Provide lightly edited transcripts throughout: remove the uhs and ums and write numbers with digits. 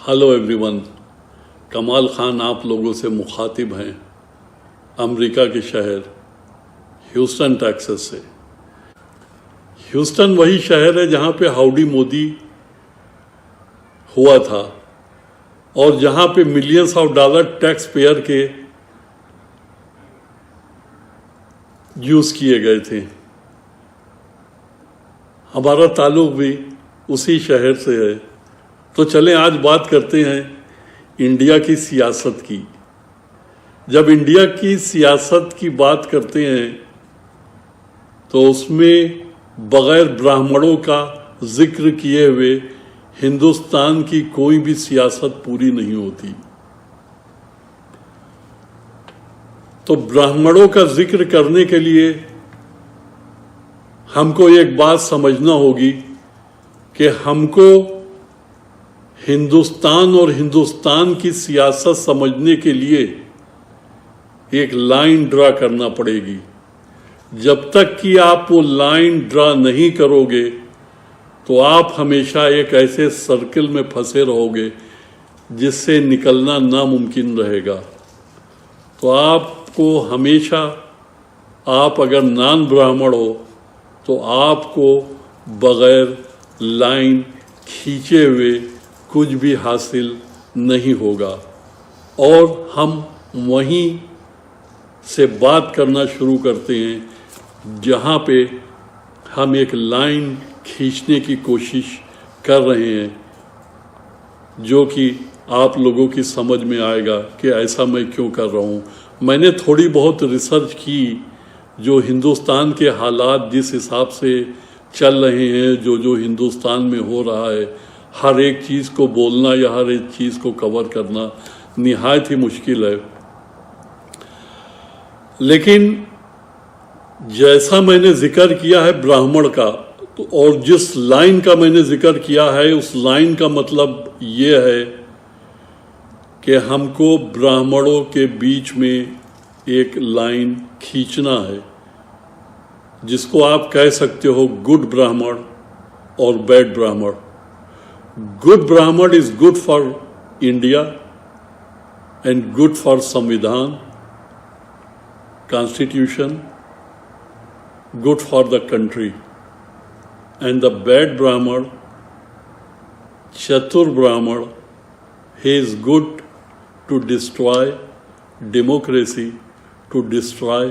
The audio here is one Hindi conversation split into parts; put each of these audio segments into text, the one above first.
हेलो एवरीवन, कमाल खान आप लोगों से मुखातिब हैं अमेरिका के शहर ह्यूस्टन टेक्सास से। ह्यूस्टन वही शहर है जहां पे हाउडी मोदी हुआ था और जहां पे millions of dollar tax payer के यूज किए गए थे। हमारा ताल्लुक भी उसी शहर से है। तो चलें आज बात करते हैं इंडिया की सियासत की। जब इंडिया की सियासत की बात करते हैं तो उसमें बगैर ब्राह्मणों का जिक्र किए हुए हिंदुस्तान की कोई भी सियासत पूरी नहीं होती। तो ब्राह्मणों का जिक्र करने के लिए हमको एक बात समझना होगी कि हमको हिंदुस्तान और हिंदुस्तान की सियासत समझने के लिए एक लाइन ड्रा करना पड़ेगी। जब तक कि आप वो लाइन ड्रा नहीं करोगे तो आप हमेशा एक ऐसे सर्किल में फंसे रहोगे जिससे निकलना नामुमकिन रहेगा। तो आपको हमेशा, आप अगर नॉन ब्राह्मण हो तो आपको बगैर लाइन खींचे हुए कुछ भी हासिल नहीं होगा। और हम वहीं से बात करना शुरू करते हैं जहाँ पे हम एक लाइन खींचने की कोशिश कर रहे हैं, जो कि आप लोगों की समझ में आएगा कि ऐसा मैं क्यों कर रहा हूँ। मैंने थोड़ी बहुत रिसर्च की, जो हिंदुस्तान के हालात जिस हिसाब से चल रहे हैं, जो हिंदुस्तान में हो रहा है, हर एक चीज़ को बोलना या हर एक चीज़ को कवर करना निहायत ही मुश्किल है। लेकिन जैसा मैंने जिक्र किया है ब्राह्मण का, तो और जिस लाइन का मैंने जिक्र किया है उस लाइन का मतलब ये है कि हमको ब्राह्मणों के बीच में एक लाइन खींचना है, जिसको आप कह सकते हो गुड ब्राह्मण और bad Brahmin. Good Brahmin is good for India and good for संविधान, constitution, good for the country. And the bad Brahmin, चतुर ब्राह्मण, he is good to destroy democracy, to destroy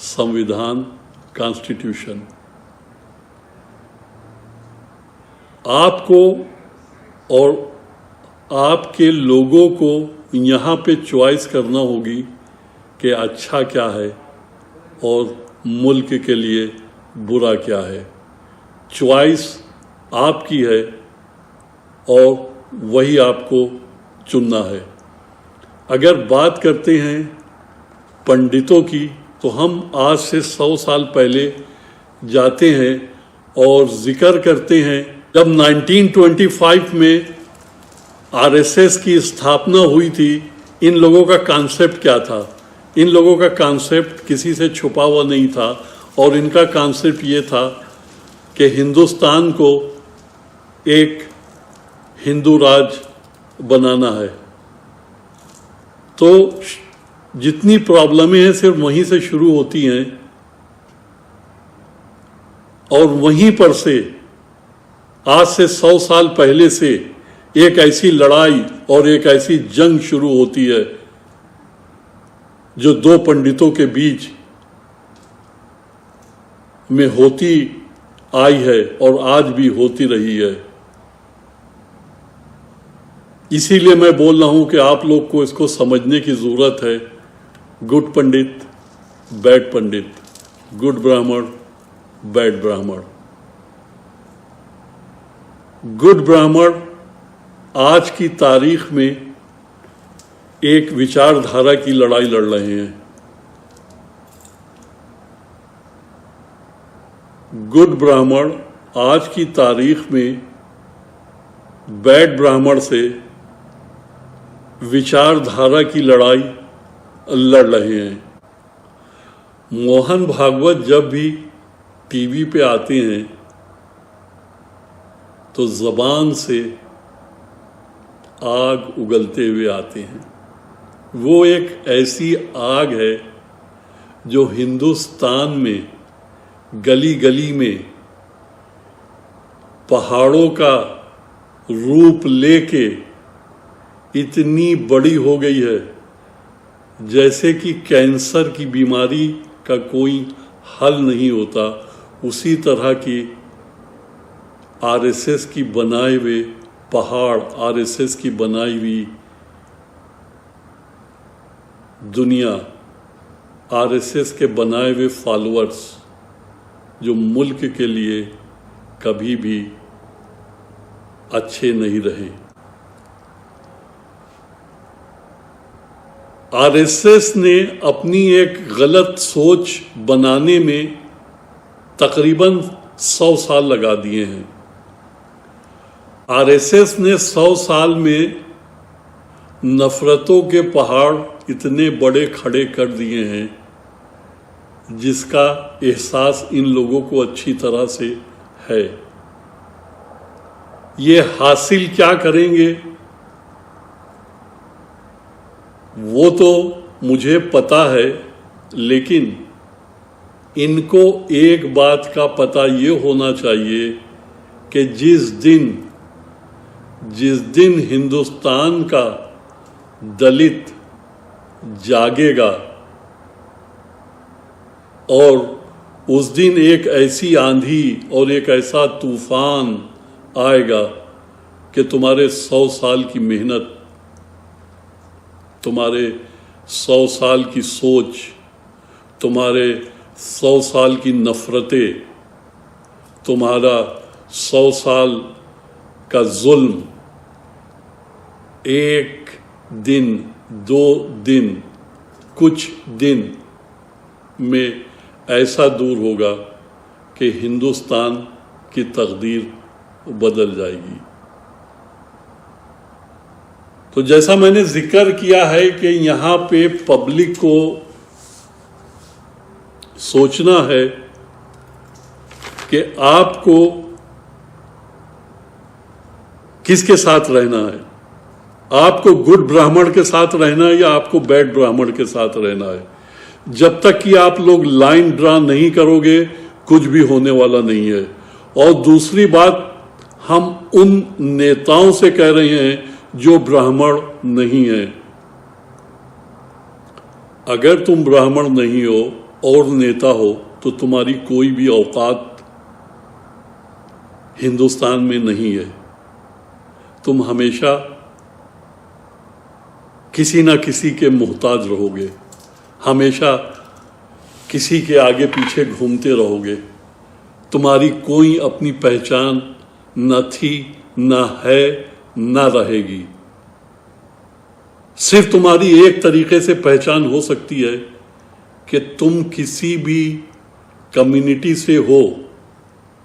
संविधान, कॉन्स्टिट्यूशन। आपको और आपके लोगों को यहाँ पे चॉइस करना होगी कि अच्छा क्या है और मुल्क के लिए बुरा क्या है। चॉइस आपकी है और वही आपको चुनना है। अगर बात करते हैं पंडितों की, तो हम आज से 100 साल पहले जाते हैं और जिक्र करते हैं जब 1925 में आरएसएस की स्थापना हुई थी। इन लोगों का कॉन्सेप्ट क्या था? इन लोगों का कॉन्सेप्ट किसी से छुपा हुआ नहीं था और इनका कॉन्सेप्ट ये था कि हिंदुस्तान को एक हिंदू राज बनाना है। तो जितनी प्रॉब्लमें हैं सिर्फ वहीं से शुरू होती हैं और वहीं पर से आज से 100 साल पहले से एक ऐसी लड़ाई और एक ऐसी जंग शुरू होती है जो दो पंडितों के बीच में होती आई है और आज भी होती रही है। इसीलिए मैं बोल रहा हूं कि आप लोग को इसको समझने की जरूरत है। गुड पंडित, बैड पंडित, गुड ब्राह्मण, बैड ब्राह्मण। गुड ब्राह्मण आज की तारीख में एक विचारधारा की लड़ाई लड़ रहे हैं। गुड ब्राह्मण आज की तारीख में बैड ब्राह्मण से विचारधारा की लड़ाई लड़ रहे हैं। मोहन भागवत जब भी टीवी पे आते हैं तो ज़बान से आग उगलते हुए आते हैं। वो एक ऐसी आग है जो हिंदुस्तान में गली गली में पहाड़ों का रूप लेके इतनी बड़ी हो गई है, जैसे कि कैंसर की बीमारी का कोई हल नहीं होता, उसी तरह की आरएसएस की बनाए हुए पहाड़, आरएसएस की बनाई हुई दुनिया, आरएसएस के बनाए हुए फॉलोअर्स जो मुल्क के लिए कभी भी अच्छे नहीं रहे। आरएसएस ने अपनी एक गलत सोच बनाने में तकरीबन 100 साल लगा दिए हैं। आरएसएस ने 100 साल में नफरतों के पहाड़ इतने बड़े खड़े कर दिए हैं जिसका एहसास इन लोगों को अच्छी तरह से है। ये हासिल क्या करेंगे वो तो मुझे पता है, लेकिन इनको एक बात का पता ये होना चाहिए कि जिस दिन हिंदुस्तान का दलित जागेगा और उस दिन एक ऐसी आंधी और एक ऐसा तूफान आएगा कि तुम्हारे 100 साल की मेहनत, तुम्हारे 100 साल की सोच, तुम्हारे 100 साल की नफरतें, तुम्हारा 100 साल का जुल्म एक दिन, 2 दिन, कुछ दिन में ऐसा दूर होगा कि हिंदुस्तान की तकदीर बदल जाएगी। तो जैसा मैंने जिक्र किया है कि यहाँ पे पब्लिक को सोचना है कि आपको किसके साथ रहना है, आपको गुड ब्राह्मण के साथ रहना है या आपको बैड ब्राह्मण के साथ रहना है। जब तक कि आप लोग लाइन ड्रा नहीं करोगे कुछ भी होने वाला नहीं है। और दूसरी बात, हम उन नेताओं से कह रहे हैं जो ब्राह्मण नहीं है। अगर तुम ब्राह्मण नहीं हो और नेता हो तो तुम्हारी कोई भी औकात हिंदुस्तान में नहीं है। तुम हमेशा किसी ना किसी के मोहताज रहोगे, हमेशा किसी के आगे पीछे घूमते रहोगे। तुम्हारी कोई अपनी पहचान न थी, न है, न रहेगी। सिर्फ तुम्हारी एक तरीके से पहचान हो सकती है कि तुम किसी भी कम्युनिटी से हो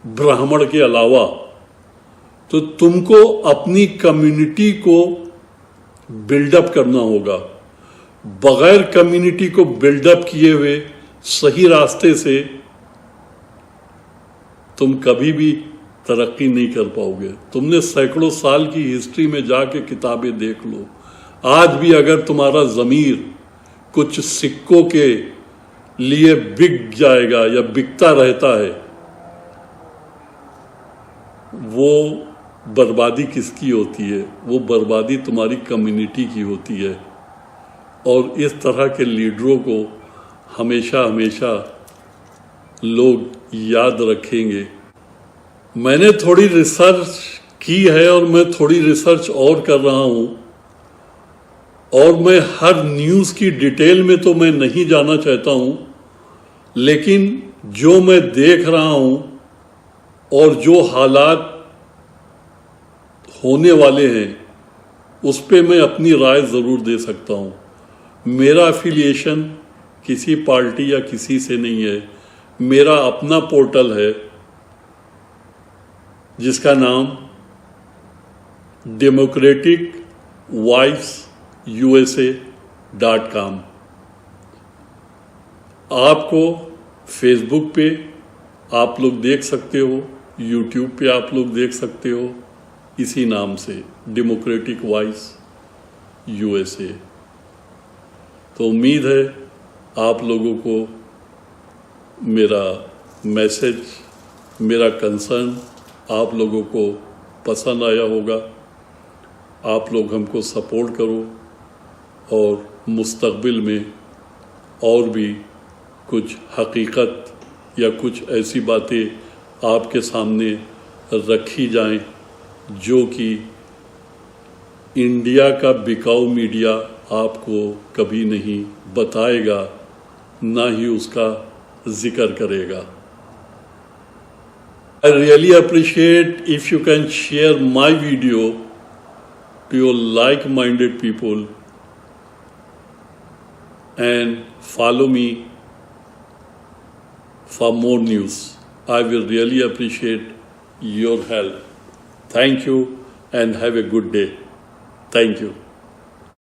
ब्राह्मण के अलावा, तो तुमको अपनी कम्युनिटी को बिल्डअप करना होगा। बगैर कम्युनिटी को बिल्डअप किए हुए सही रास्ते से तुम कभी भी तरक्की नहीं कर पाओगे। तुमने सैकड़ों साल की हिस्ट्री में जाके किताबें देख लो, आज भी अगर तुम्हारा ज़मीर कुछ सिक्कों के लिए बिक जाएगा या बिकता रहता है, वो बर्बादी किसकी होती है? वो बर्बादी तुम्हारी कम्युनिटी की होती है। और इस तरह के लीडरों को हमेशा हमेशा लोग याद रखेंगे। मैंने थोड़ी रिसर्च की है और मैं थोड़ी रिसर्च और कर रहा हूँ, और मैं हर न्यूज़ की डिटेल में तो मैं नहीं जाना चाहता हूँ, लेकिन जो मैं देख रहा हूँ और जो हालात होने वाले हैं उस पे मैं अपनी राय ज़रूर दे सकता हूँ। मेरा एफिलिएशन किसी पार्टी या किसी से नहीं है। मेरा अपना पोर्टल है जिसका नाम democraticvoiceusa.com। आपको फेसबुक पे आप लोग देख सकते हो, यूट्यूब पे आप लोग देख सकते हो, इसी नाम से, डेमोक्रेटिक वॉइस USA। तो उम्मीद है आप लोगों को मेरा मैसेज, मेरा कंसर्न आप लोगों को पसंद आया होगा। आप लोग हमको सपोर्ट करो और मुस्तकबिल में और भी कुछ हकीकत या कुछ ऐसी बातें आपके सामने रखी जाएं जो कि इंडिया का बिकाऊ मीडिया आपको कभी नहीं बताएगा, ना ही उसका जिक्र करेगा। I really appreciate if you can share my video to your like-minded people and follow me for more news. I will really appreciate your help. Thank you and have a good day. Thank you.